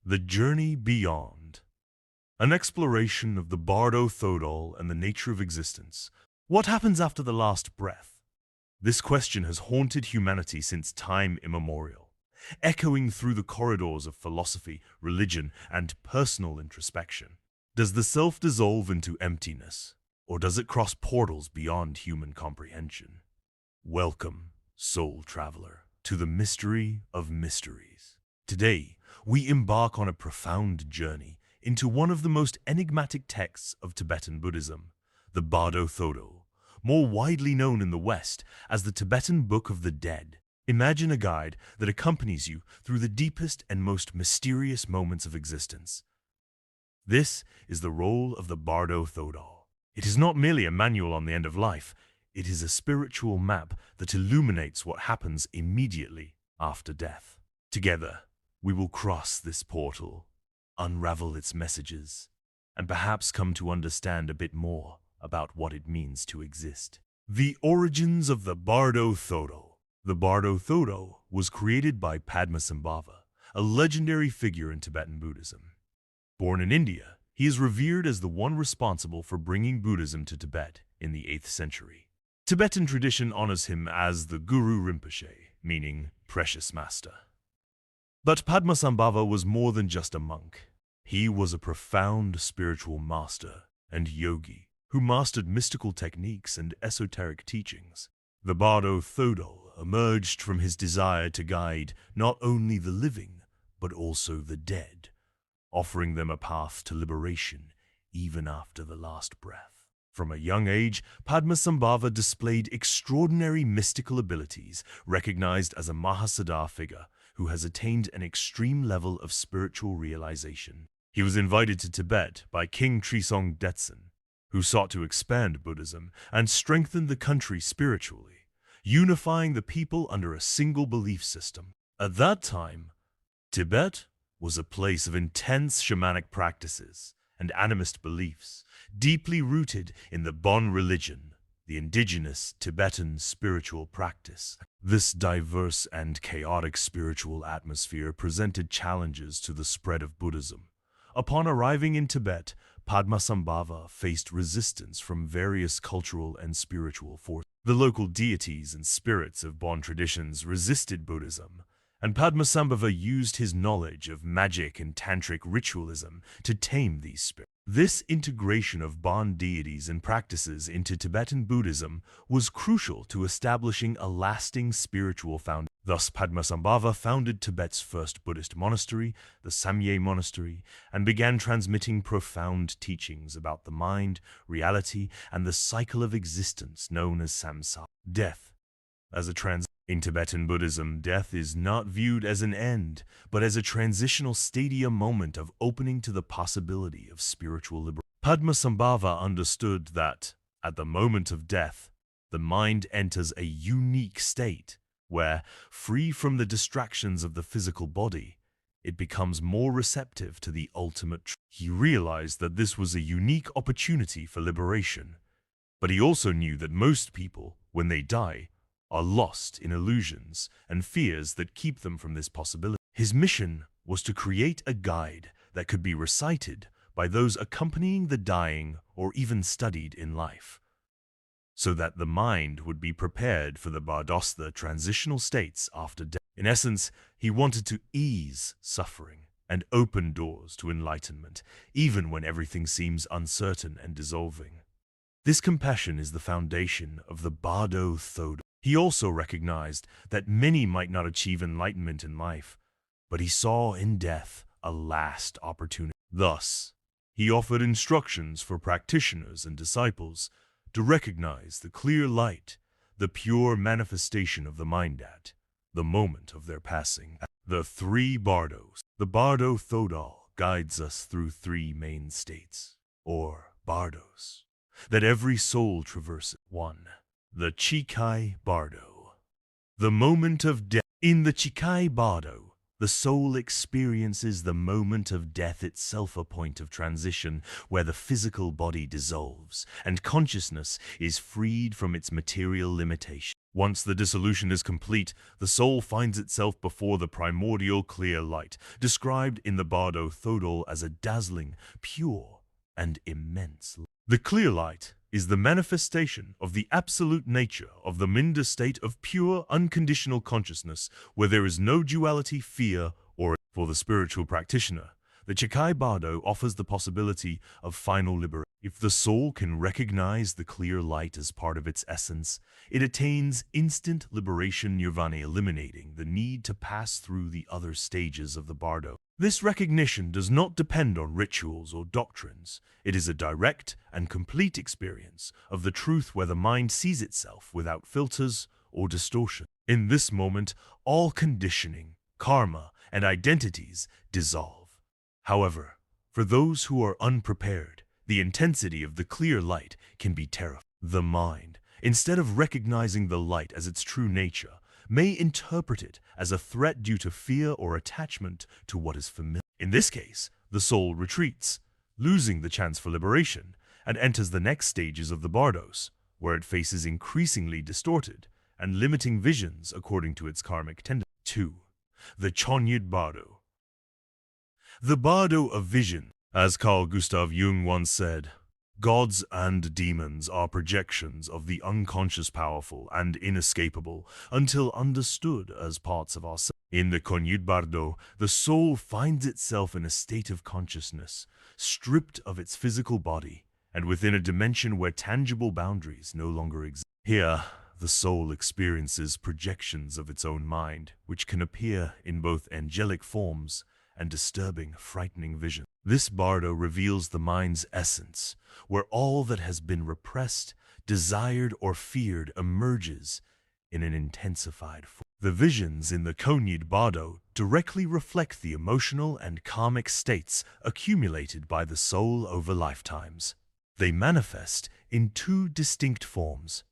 The Journey Beyond. An exploration of the Bardo Thodol and the nature of existence. What happens after the last breath? This question has haunted humanity since time immemorial, echoing through the corridors of philosophy, religion, and personal introspection. Does the self dissolve into emptiness, or does it cross portals beyond human comprehension? Welcome, soul traveler, to the mystery of mysteries. Today, we embark on a profound journey into one of the most enigmatic texts of Tibetan Buddhism, the Bardo Thodol, more widely known in the West as the Tibetan Book of the Dead. Imagine a guide that accompanies you through the deepest and most mysterious moments of existence. This is the role of the Bardo Thodol. It is not merely a manual on the end of life, it is a spiritual map that illuminates what happens immediately after death. Together, we will cross this portal, unravel its messages, and perhaps come to understand a bit more about what it means to exist. The origins of the Bardo Thodol. The Bardo Thodol was created by Padmasambhava, a legendary figure in Tibetan Buddhism. Born in India, he is revered as the one responsible for bringing Buddhism to Tibet in the 8th century. Tibetan tradition honors him as the Guru Rinpoche, meaning precious master. But Padmasambhava was more than just a monk. He was a profound spiritual master and yogi who mastered mystical techniques and esoteric teachings. The Bardo Thodol emerged from his desire to guide not only the living, but also the dead, offering them a path to liberation even after the last breath. From a young age, Padmasambhava displayed extraordinary mystical abilities, recognized as a Mahasiddha figure who has attained an extreme level of spiritual realization. He was invited to Tibet by King Trisong Detsen, who sought to expand Buddhism and strengthen the country spiritually, unifying the people under a single belief system. At that time, Tibet was a place of intense shamanic practices and animist beliefs, deeply rooted in the Bon religion, the indigenous Tibetan spiritual practice. This diverse and chaotic spiritual atmosphere presented challenges to the spread of Buddhism. Upon arriving in Tibet, Padmasambhava faced resistance from various cultural and spiritual forces. The local deities and spirits of Bon traditions resisted Buddhism, and Padmasambhava used his knowledge of magic and tantric ritualism to tame these spirits. This integration of Bon deities and practices into Tibetan Buddhism was crucial to establishing a lasting spiritual foundation. Thus, Padmasambhava founded Tibet's first Buddhist monastery, the Samye Monastery, and began transmitting profound teachings about the mind, reality, and the cycle of existence known as samsara. Death. In Tibetan Buddhism, death is not viewed as an end, but as a transitional stadium moment of opening to the possibility of spiritual liberation. Padmasambhava understood that, at the moment of death, the mind enters a unique state, where, free from the distractions of the physical body, it becomes more receptive to the ultimate truth. He realized that this was a unique opportunity for liberation, but he also knew that most people, when they die, are lost in illusions and fears that keep them from this possibility. His mission was to create a guide that could be recited by those accompanying the dying or even studied in life, so that the mind would be prepared for the Bardos, the transitional states after death. In essence, he wanted to ease suffering and open doors to enlightenment, even when everything seems uncertain and dissolving. This compassion is the foundation of the Bardo Thodol. He also recognized that many might not achieve enlightenment in life, but he saw in death a last opportunity. Thus, he offered instructions for practitioners and disciples to recognize the clear light, the pure manifestation of the mind at the moment of their passing. The three Bardos. The Bardo Thodol guides us through three main states, or Bardos, that every soul traverses. 1. The Chikai Bardo. The moment of death. In the Chikai Bardo, the soul experiences the moment of death itself, a point of transition where the physical body dissolves and consciousness is freed from its material limitations. Once the dissolution is complete, the soul finds itself before the primordial clear light, described in the Bardo Thodol as a dazzling, pure, and immense light. The clear light is the manifestation of the absolute nature of the Minda state of pure, unconditional consciousness, where there is no duality, fear, or for the spiritual practitioner. The Chikai Bardo offers the possibility of final liberation. If the soul can recognize the clear light as part of its essence, it attains instant liberation nirvana, eliminating the need to pass through the other stages of the Bardo. This recognition does not depend on rituals or doctrines. It is a direct and complete experience of the truth where the mind sees itself without filters or distortion. In this moment, all conditioning, karma, and identities dissolve. However, for those who are unprepared, the intensity of the clear light can be terrifying. The mind, instead of recognizing the light as its true nature, may interpret it as a threat due to fear or attachment to what is familiar. In this case, the soul retreats, losing the chance for liberation, and enters the next stages of the Bardos, where it faces increasingly distorted and limiting visions according to its karmic tendency. 2. The Chonyid Bardo. The Bardo of vision. As Carl Gustav Jung once said, gods and demons are projections of the unconscious, powerful and inescapable until understood as parts of ourselves. In the Chonyid Bardo, the soul finds itself in a state of consciousness, stripped of its physical body, and within a dimension where tangible boundaries no longer exist. Here, the soul experiences projections of its own mind, which can appear in both angelic forms and disturbing, frightening vision. This Bardo reveals the mind's essence, where all that has been repressed, desired, or feared emerges in an intensified form. The visions in the Chonyid Bardo directly reflect the emotional and karmic states accumulated by the soul over lifetimes. They manifest in two distinct forms: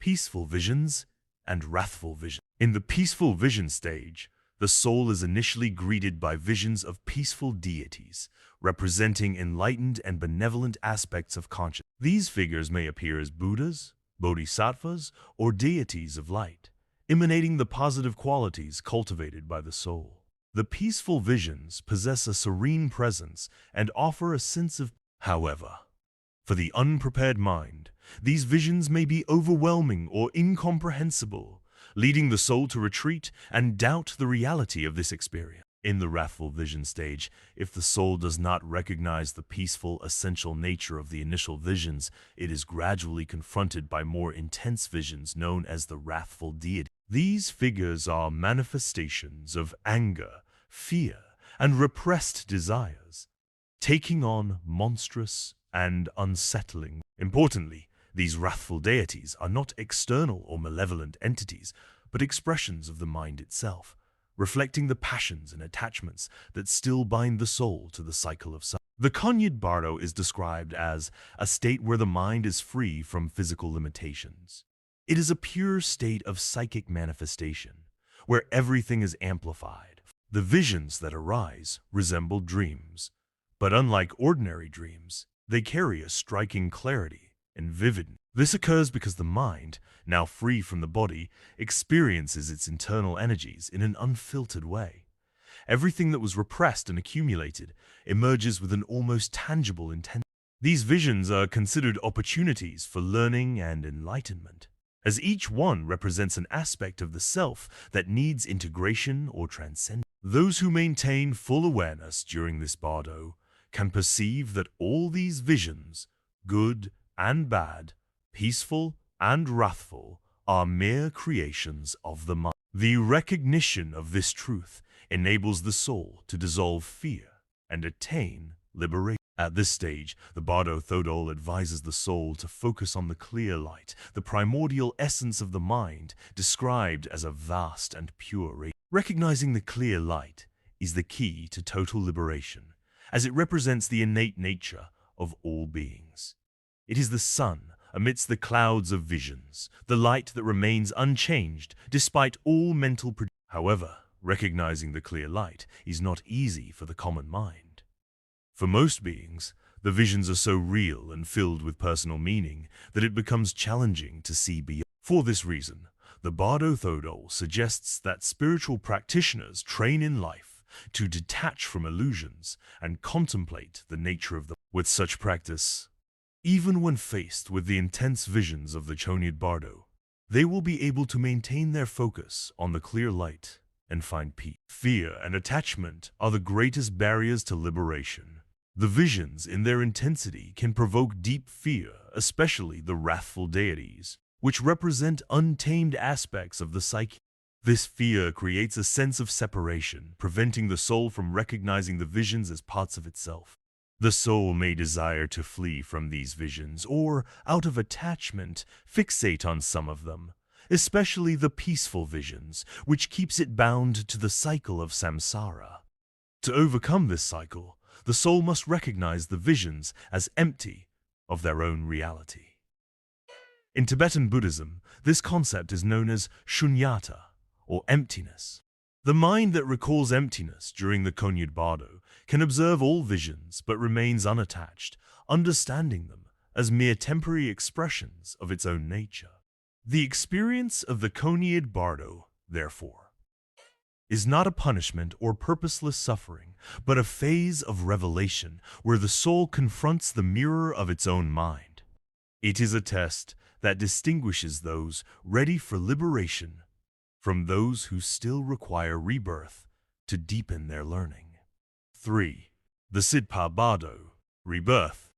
peaceful visions and wrathful visions. In the peaceful vision stage, the soul is initially greeted by visions of peaceful deities, representing enlightened and benevolent aspects of consciousness. These figures may appear as Buddhas, Bodhisattvas, or deities of light, emanating the positive qualities cultivated by the soul. The peaceful visions possess a serene presence and offer a sense of. However, for the unprepared mind, these visions may be overwhelming or incomprehensible, leading the soul to retreat and doubt the reality of this experience. In the wrathful vision stage, if the soul does not recognize the peaceful, essential nature of the initial visions, it is gradually confronted by more intense visions known as the wrathful deity. These figures are manifestations of anger, fear, and repressed desires, taking on monstrous and unsettling. Importantly, these wrathful deities are not external or malevolent entities, but expressions of the mind itself, reflecting the passions and attachments that still bind the soul to the cycle of suffering. The Chonyid Bardo is described as a state where the mind is free from physical limitations. It is a pure state of psychic manifestation, where everything is amplified. The visions that arise resemble dreams, but unlike ordinary dreams, they carry a striking clarity and vividness. This occurs because the mind, now free from the body, experiences its internal energies in an unfiltered way. Everything that was repressed and accumulated emerges with an almost tangible intensity. These visions are considered opportunities for learning and enlightenment, as each one represents an aspect of the self that needs integration or transcendence. Those who maintain full awareness during this Bardo can perceive that all these visions, good and bad, peaceful and wrathful, are mere creations of the mind. The recognition of this truth enables the soul to dissolve fear and attain liberation. At this stage, the Bardo Thodol advises the soul to focus on the clear light, the primordial essence of the mind, described as a vast and pure radiance. Recognizing the clear light is the key to total liberation, as it represents the innate nature of all beings. It is the sun amidst the clouds of visions, the light that remains unchanged despite all mental. However, recognizing the clear light is not easy for the common mind. For most beings, the visions are so real and filled with personal meaning that it becomes challenging to see beyond. For this reason, The Bardo Thodol suggests that spiritual practitioners train in life to detach from illusions and contemplate the nature of the. With such practice, even when faced with the intense visions of the Chonyad Bardo, they will be able to maintain their focus on the clear light and find peace. Fear and attachment are the greatest barriers to liberation. The visions in their intensity can provoke deep fear, especially the wrathful deities, which represent untamed aspects of the psyche. This fear creates a sense of separation, preventing the soul from recognizing the visions as parts of itself. The soul may desire to flee from these visions, or, out of attachment, fixate on some of them, especially the peaceful visions, which keeps it bound to the cycle of samsara. To overcome this cycle, the soul must recognize the visions as empty of their own reality. In Tibetan Buddhism, this concept is known as shunyata, or emptiness. The mind that recalls emptiness during the Chonyad Bardo can observe all visions but remains unattached, understanding them as mere temporary expressions of its own nature. The experience of the Chonyad Bardo, therefore, is not a punishment or purposeless suffering, but a phase of revelation where the soul confronts the mirror of its own mind. It is a test that distinguishes those ready for liberation from those who still require rebirth to deepen their learning. 3. The Sidpa Bardo, rebirth.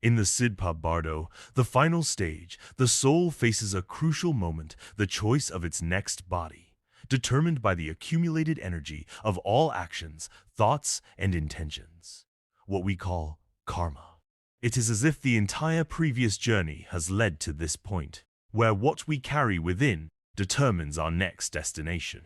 In the Sidpa Bardo, the final stage, the soul faces a crucial moment, the choice of its next body, determined by the accumulated energy of all actions, thoughts, and intentions, what we call karma. It is as if the entire previous journey has led to this point, where what we carry within determines our next destination.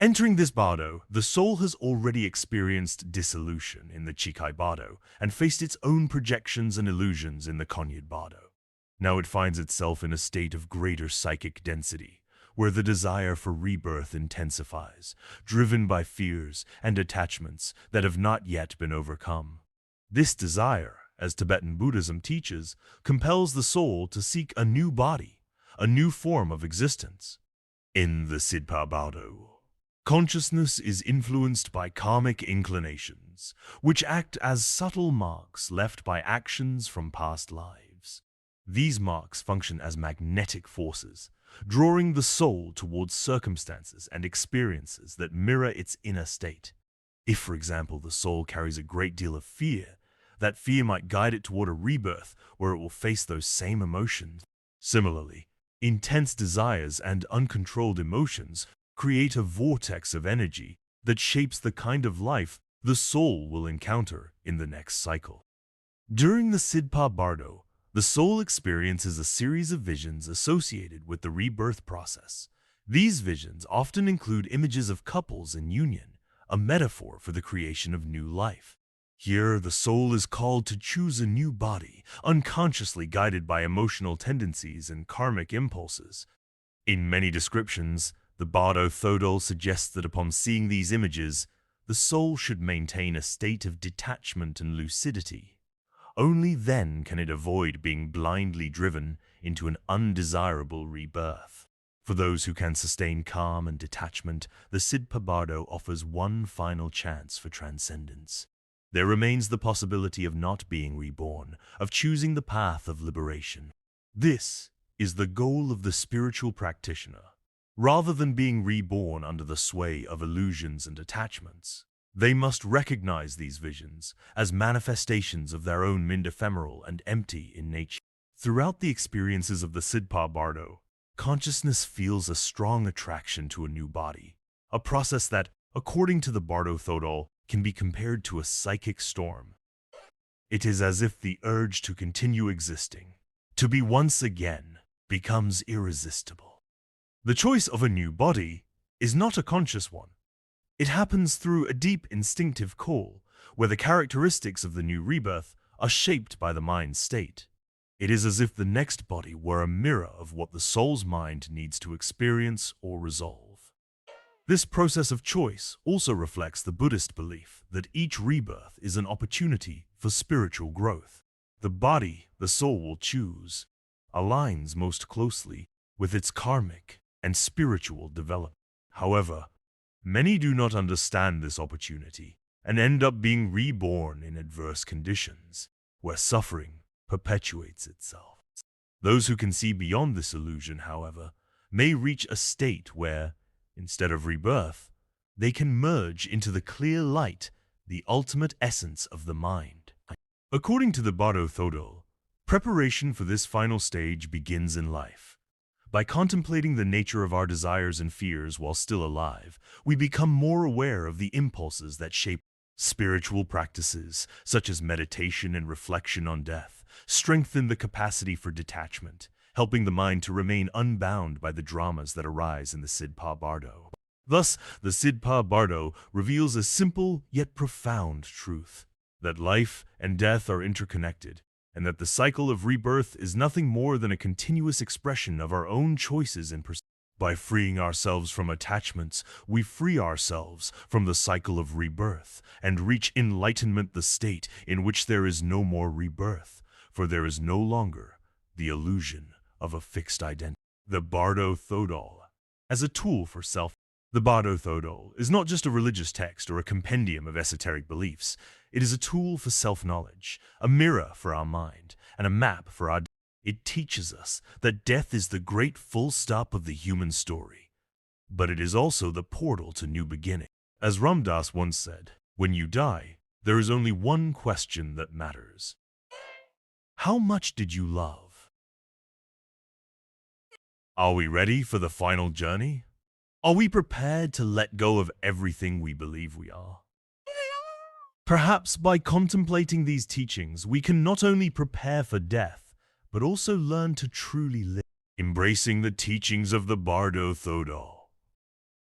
Entering this bardo, the soul has already experienced dissolution in the Chikai Bardo and faced its own projections and illusions in the Chonyad Bardo. Now it finds itself in a state of greater psychic density, where the desire for rebirth intensifies, driven by fears and attachments that have not yet been overcome. This desire, as Tibetan Buddhism teaches, compels the soul to seek a new body, a new form of existence. In the Sidpa Bardo, consciousness is influenced by karmic inclinations, which act as subtle marks left by actions from past lives. These marks function as magnetic forces, drawing the soul towards circumstances and experiences that mirror its inner state. If, for example, the soul carries a great deal of fear, that fear might guide it toward a rebirth where it will face those same emotions. Similarly, intense desires and uncontrolled emotions create a vortex of energy that shapes the kind of life the soul will encounter in the next cycle. During the Sidpa Bardo, the soul experiences a series of visions associated with the rebirth process. These visions often include images of couples in union, a metaphor for the creation of new life. Here, the soul is called to choose a new body, unconsciously guided by emotional tendencies and karmic impulses. In many descriptions, the Bardo Thodol suggests that upon seeing these images, the soul should maintain a state of detachment and lucidity. Only then can it avoid being blindly driven into an undesirable rebirth. For those who can sustain calm and detachment, the Sidpa Bardo offers one final chance for transcendence. There remains the possibility of not being reborn, of choosing the path of liberation. This is the goal of the spiritual practitioner. Rather than being reborn under the sway of illusions and attachments, they must recognize these visions as manifestations of their own mind ephemeral and empty in nature. Throughout the experiences of the Sidpa Bardo, consciousness feels a strong attraction to a new body, a process that, according to the Bardo Thodol, can be compared to a psychic storm. It is as if the urge to continue existing, to be once again, becomes irresistible. The choice of a new body is not a conscious one. It happens through a deep instinctive call, where the characteristics of the new rebirth are shaped by the mind's state. It is as if the next body were a mirror of what the soul's mind needs to experience or resolve. This process of choice also reflects the Buddhist belief that each rebirth is an opportunity for spiritual growth. The body the soul will choose aligns most closely with its karmic and spiritual development. However, many do not understand this opportunity and end up being reborn in adverse conditions, where suffering perpetuates itself. Those who can see beyond this illusion, however, may reach a state where, instead of rebirth, they can merge into the clear light, the ultimate essence of the mind. According to the Bardo Thodol, preparation for this final stage begins in life. By contemplating the nature of our desires and fears while still alive, we become more aware of the impulses that shape spiritual practices, such as meditation and reflection on death, strengthen the capacity for detachment, helping the mind to remain unbound by the dramas that arise in the Sidpa Bardo. Thus, the Sidpa Bardo reveals a simple yet profound truth, that life and death are interconnected, and that the cycle of rebirth is nothing more than a continuous expression of our own choices and perspectives. By freeing ourselves from attachments, we free ourselves from the cycle of rebirth and reach enlightenment, the state in which there is no more rebirth, for there is no longer the illusion of a fixed identity. The Bardo Thodol. As a tool for self, the Bardo Thodol is not just a religious text or a compendium of esoteric beliefs. It is a tool for self-knowledge, a mirror for our mind, and a map for our. It teaches us that death is the great full stop of the human story, but it is also the portal to new beginning. As Ram Dass once said, when you die, there is only one question that matters. How much did you love? Are we ready for the final journey? Are we prepared to let go of everything we believe we are? Perhaps by contemplating these teachings, we can not only prepare for death, but also learn to truly live, embracing the teachings of the Bardo Thodol.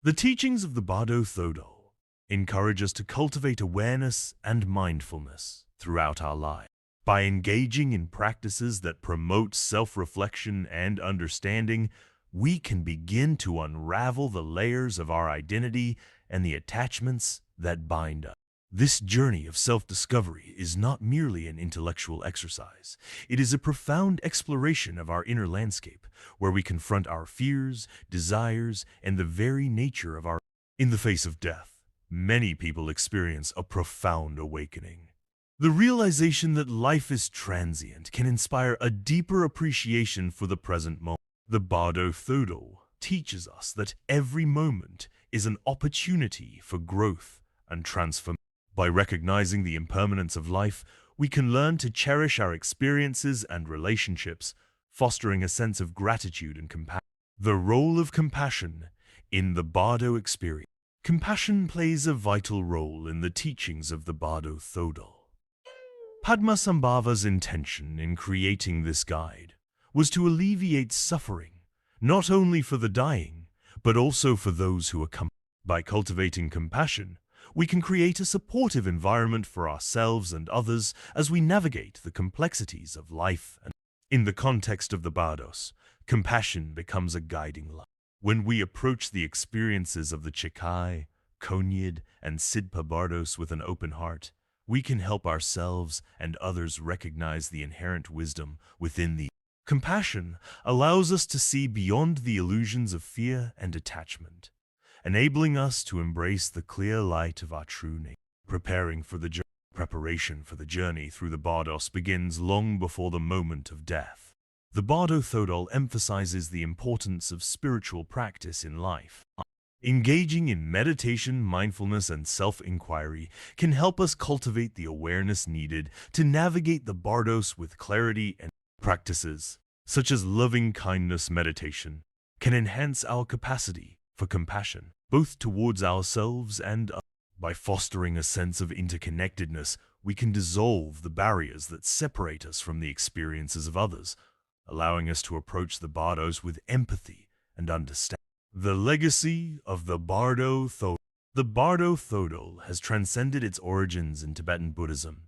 The teachings of the Bardo Thodol encourage us to cultivate awareness and mindfulness throughout our lives. By engaging in practices that promote self-reflection and understanding, we can begin to unravel the layers of our identity and the attachments that bind us. This journey of self-discovery is not merely an intellectual exercise. It is a profound exploration of our inner landscape, where we confront our fears, desires, and the very nature of our. In the face of death, many people experience a profound awakening. The realization that life is transient can inspire a deeper appreciation for the present moment. The Bardo Thodol teaches us that every moment is an opportunity for growth and transformation. By recognizing the impermanence of life, we can learn to cherish our experiences and relationships, fostering a sense of gratitude and compassion. The role of compassion in the Bardo experience. Compassion plays a vital role in the teachings of the Bardo Thodol. Padmasambhava's intention in creating this guide was to alleviate suffering, not only for the dying, but also for those who are. By cultivating compassion, we can create a supportive environment for ourselves and others as we navigate the complexities of life. And in the context of the Bardos, compassion becomes a guiding light. When we approach the experiences of the Chikai, Konyid, and Sidpa Bardos with an open heart, we can help ourselves and others recognize the inherent wisdom within the. Compassion allows us to see beyond the illusions of fear and attachment, enabling us to embrace the clear light of our true nature. Preparation for the journey through the Bardos begins long before the moment of death. The Bardo Thodol emphasizes the importance of spiritual practice in life. Engaging in meditation, mindfulness, and self-inquiry can help us cultivate the awareness needed to navigate the Bardos with clarity, and practices, such as loving-kindness meditation, can enhance our capacity for compassion, both towards ourselves and others. By fostering a sense of interconnectedness, we can dissolve the barriers that separate us from the experiences of others, allowing us to approach the Bardos with empathy and understanding. The legacy of the Bardo Thodol. The Bardo Thodol has transcended its origins in Tibetan Buddhism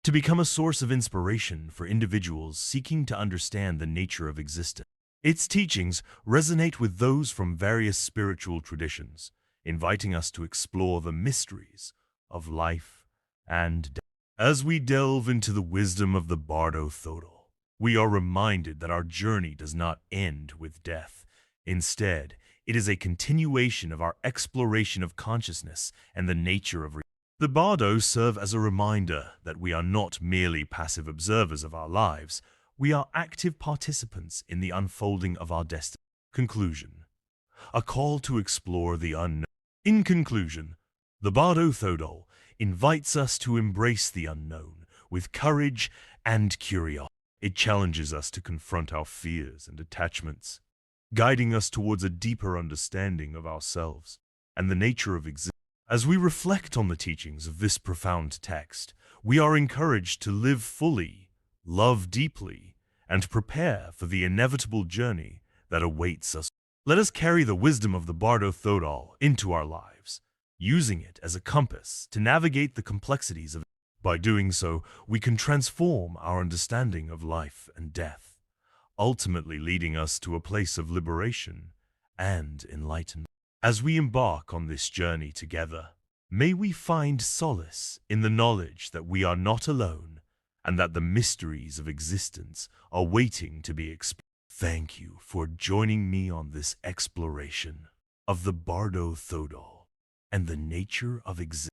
to become a source of inspiration for individuals seeking to understand the nature of existence. Its teachings resonate with those from various spiritual traditions, inviting us to explore the mysteries of life and death. As we delve into the wisdom of the Bardo Thodol, we are reminded that our journey does not end with death. Instead, it is a continuation of our exploration of consciousness and the nature of reality. The Bardos serve as a reminder that we are not merely passive observers of our lives, we are active participants in the unfolding of our destiny. Conclusion. A call to explore the unknown. In conclusion, the Bardo Thodol invites us to embrace the unknown with courage and curiosity. It challenges us to confront our fears and attachments, guiding us towards a deeper understanding of ourselves and the nature of existence. As we reflect on the teachings of this profound text, we are encouraged to live fully, love deeply, and prepare for the inevitable journey that awaits us. Let us carry the wisdom of the Bardo Thodol into our lives, using it as a compass to navigate the complexities of. By doing so, we can transform our understanding of life and death, ultimately leading us to a place of liberation and enlightenment. As we embark on this journey together, may we find solace in the knowledge that we are not alone and that the mysteries of existence are waiting to be explored. Thank you for joining me on this exploration of the Bardo Thodol and the nature of existence.